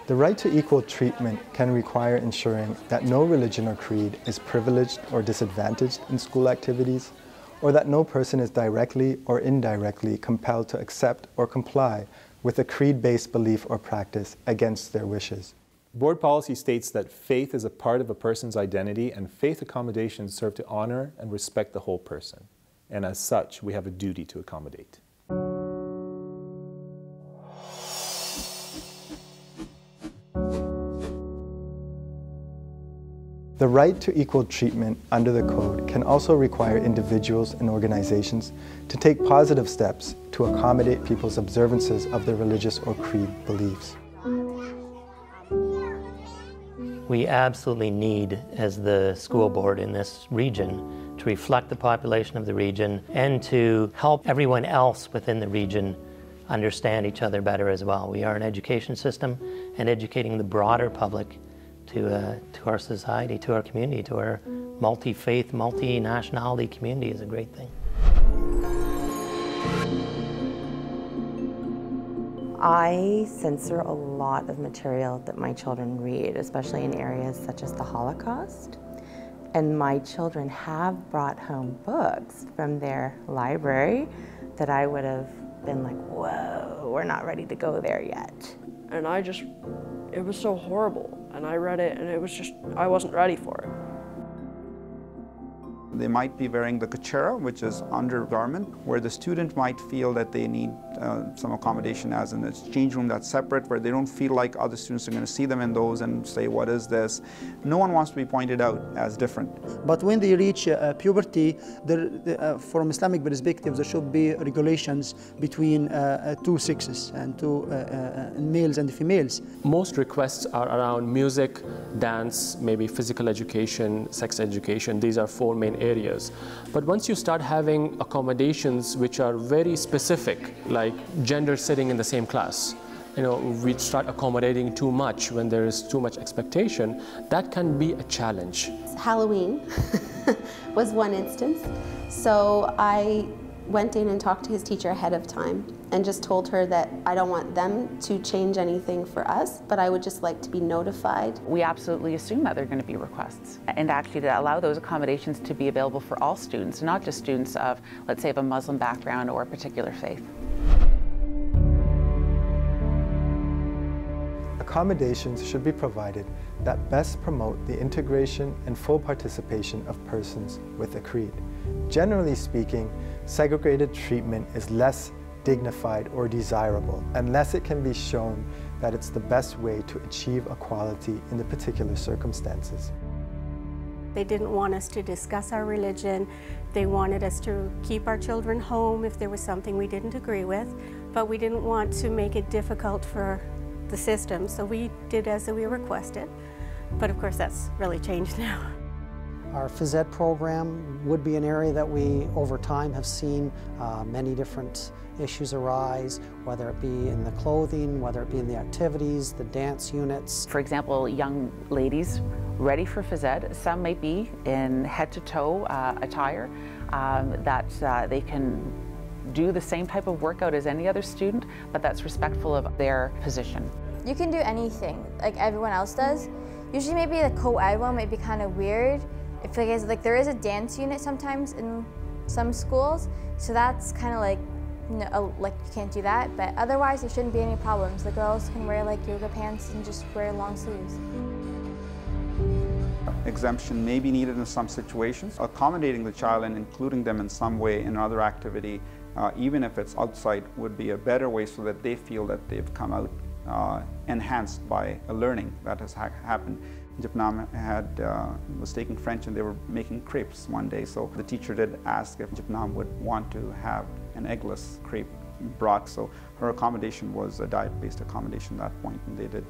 The right to equal treatment can require ensuring that no religion or creed is privileged or disadvantaged in school activities, or that no person is directly or indirectly compelled to accept or comply with a creed-based belief or practice against their wishes. Board policy states that faith is a part of a person's identity, and faith accommodations serve to honor and respect the whole person. And as such, we have a duty to accommodate. The right to equal treatment under the Code can also require individuals and organizations to take positive steps to accommodate people's observances of their religious or creed beliefs. We absolutely need, as the school board in this region, to reflect the population of the region and to help everyone else within the region understand each other better as well. We are an education system, and educating the broader public to our society, to our community, to our multi-faith, multi-nationality community is a great thing. I censor a lot of material that my children read, especially in areas such as the Holocaust. And my children have brought home books from their library that I would have been like, whoa, we're not ready to go there yet. And it was so horrible. And I read it and it was just, I wasn't ready for it. They might be wearing the kachera, which is undergarment, where the student might feel that they need some accommodation as in a change room that's separate, where they don't feel like other students are going to see them in those and say, what is this? No one wants to be pointed out as different. But when they reach puberty, from Islamic perspective, there should be regulations between two sexes and males and females. Most requests are around music, dance, maybe physical education, sex education. These are four main areas. But once you start having accommodations which are very specific, like gender sitting in the same class, we start accommodating too much when there is too much expectation, that can be a challenge. Halloween was one instance. So I went in and talked to his teacher ahead of time and just told her that I don't want them to change anything for us, but I would just like to be notified. We absolutely assume that there are going to be requests, and actually to allow those accommodations to be available for all students, not just students of, let's say, of a Muslim background or a particular faith. Accommodations should be provided that best promote the integration and full participation of persons with a creed. Generally speaking, segregated treatment is less dignified or desirable unless it can be shown that it's the best way to achieve equality in the particular circumstances. They didn't want us to discuss our religion. They wanted us to keep our children home if there was something we didn't agree with, but we didn't want to make it difficult for the system, so we did as we requested. But of course that's really changed now. Our phys ed program would be an area that we, over time, have seen many different issues arise, whether it be in the clothing, whether it be in the activities, the dance units. For example, young ladies ready for phys ed, some may be in head-to-toe attire that they can do the same type of workout as any other student, but that's respectful of their position. You can do anything like everyone else does. Usually maybe the co-ed one might be kind of weird. If like there is a dance unit sometimes in some schools, so that's kind of like, like you can't do that, but otherwise there shouldn't be any problems. The girls can wear like yoga pants and just wear long sleeves. Exemption may be needed in some situations. Accommodating the child and including them in some way in another activity, even if it's outside, would be a better way so that they feel that they've come out enhanced by a learning that has happened. Jipnam was taking French and they were making crepes one day, so the teacher did ask if Jipnam would want to have an eggless crepe brought, so her accommodation was a diet-based accommodation at that point, and they did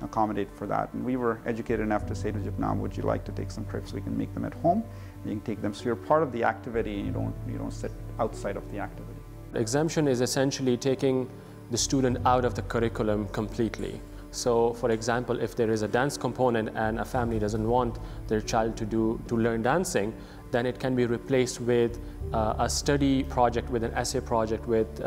accommodate for that. And we were educated enough to say to Jipnam, would you like to take some crepes? We can make them at home, you can take them, so you're part of the activity and you don't sit outside of the activity. Exemption is essentially taking the student out of the curriculum completely. So, for example, if there is a dance component and a family doesn't want their child to learn dancing, then it can be replaced with a study project, with an essay project, with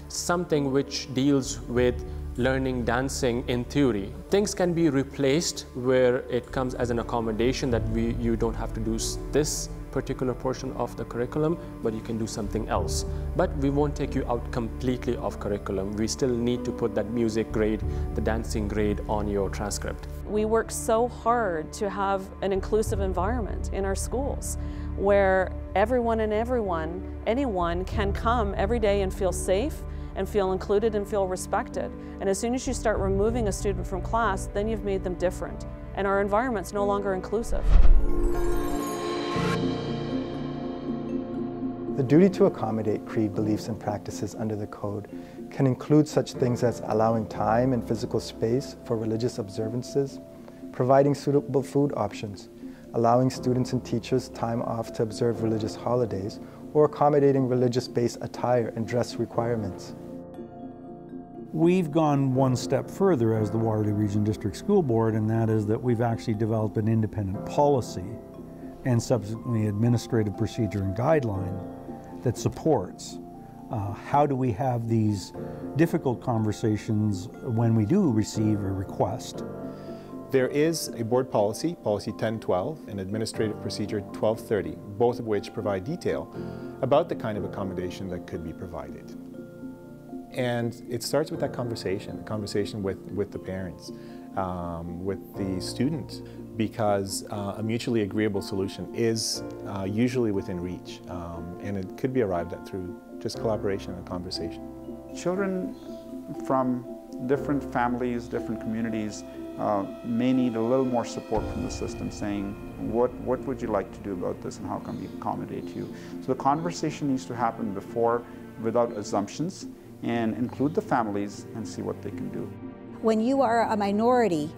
something which deals with learning dancing in theory. Things can be replaced where it comes as an accommodation that you don't have to do this particular portion of the curriculum, but you can do something else. But we won't take you out completely off curriculum. We still need to put that music grade, the dancing grade on your transcript. We work so hard to have an inclusive environment in our schools where everyone and anyone can come every day and feel safe and feel included and feel respected. And as soon as you start removing a student from class, then you've made them different. And our environment's no longer inclusive. The duty to accommodate creed beliefs and practices under the Code can include such things as allowing time and physical space for religious observances, providing suitable food options, allowing students and teachers time off to observe religious holidays, or accommodating religious-based attire and dress requirements. We've gone one step further as the Waterloo Region District School Board, and that is that we've actually developed an independent policy and subsequently administrative procedure and guideline that supports how do we have these difficult conversations when we do receive a request. There is a board policy, Policy 1012, and Administrative Procedure 1230, both of which provide detail about the kind of accommodation that could be provided. And it starts with that conversation with the parents, with the student, because a mutually agreeable solution is usually within reach, and it could be arrived at through just collaboration and conversation. Children from different families, different communities may need a little more support from the system, saying, what would you like to do about this and how can we accommodate you? So the conversation needs to happen before, without assumptions, and include the families and see what they can do. When you are a minority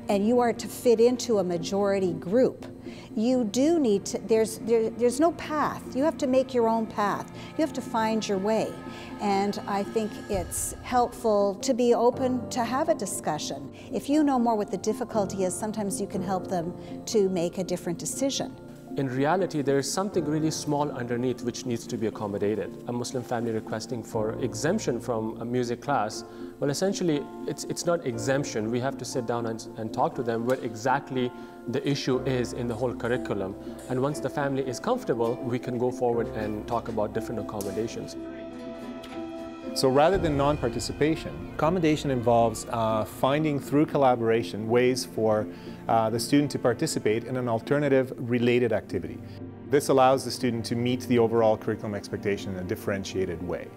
and you are to fit into a majority group, you do need to, there's no path. You have to make your own path. You have to find your way. And I think it's helpful to be open to have a discussion. If you know more what the difficulty is, sometimes you can help them to make a different decision. In reality, there is something really small underneath which needs to be accommodated. A Muslim family requesting for exemption from a music class, well, essentially, it's not exemption. We have to sit down and talk to them what exactly the issue is in the whole curriculum. And once the family is comfortable, we can go forward and talk about different accommodations. So rather than non-participation, accommodation involves finding through collaboration ways for the student to participate in an alternative related activity. This allows the student to meet the overall curriculum expectation in a differentiated way.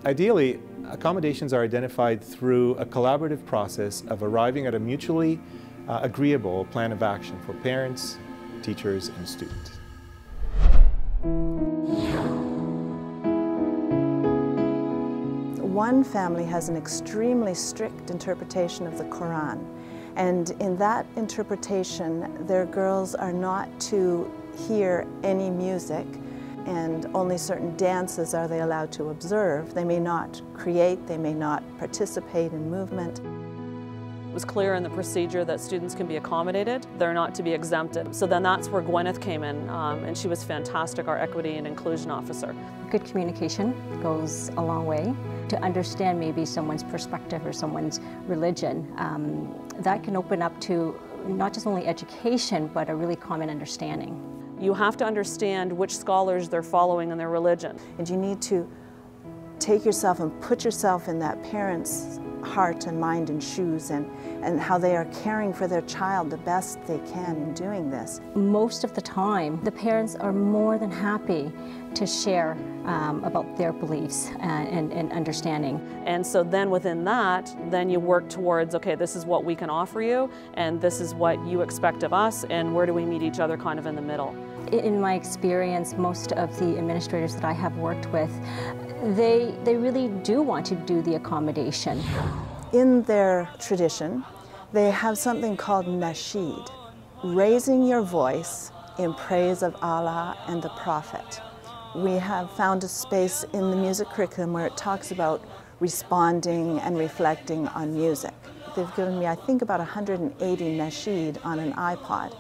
Ideally, accommodations are identified through a collaborative process of arriving at a mutually agreeable plan of action for parents, teachers, and students. One family has an extremely strict interpretation of the Quran, and in that interpretation their girls are not to hear any music, and only certain dances are they allowed to observe. They may not create, they may not participate in movement. It was clear in the procedure that students can be accommodated, they're not to be exempted. So then that's where Gwyneth came in, and she was fantastic, our equity and inclusion officer. Good communication goes a long way. To understand maybe someone's perspective or someone's religion, that can open up to not just only education, but a really common understanding. You have to understand which scholars they're following in their religion. And you need to take yourself and put yourself in that parent's heart and mind and shoes, and how they are caring for their child the best they can in doing this. Most of the time, the parents are more than happy to share about their beliefs and understanding. And so then within that, then you work towards, okay, this is what we can offer you, and this is what you expect of us, and where do we meet each other kind of in the middle. In my experience, most of the administrators that I have worked with, they really do want to do the accommodation. In their tradition, they have something called nasheed, raising your voice in praise of Allah and the Prophet. We have found a space in the music curriculum where it talks about responding and reflecting on music. They've given me, I think, about 180 nasheed on an iPod.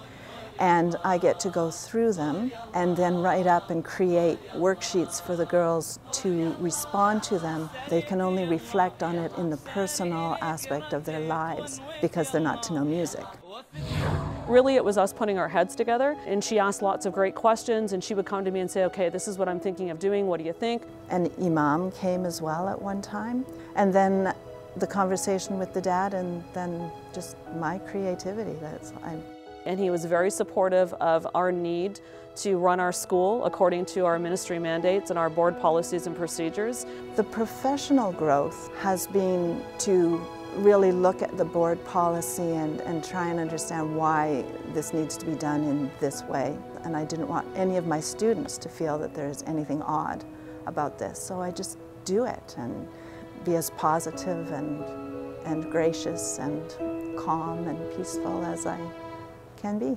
And I get to go through them and then write up and create worksheets for the girls to respond to them. They can only reflect on it in the personal aspect of their lives because they're not to know music. Really, it was us putting our heads together, and she asked lots of great questions, and she would come to me and say, okay, this is what I'm thinking of doing, what do you think? An imam came as well at one time, and then the conversation with the dad, and then just my creativity. And he was very supportive of our need to run our school according to our ministry mandates and our board policies and procedures. The professional growth has been to really look at the board policy and try and understand why this needs to be done in this way. And I didn't want any of my students to feel that there's anything odd about this. So I just do it and be as positive and gracious and calm and peaceful as I can be.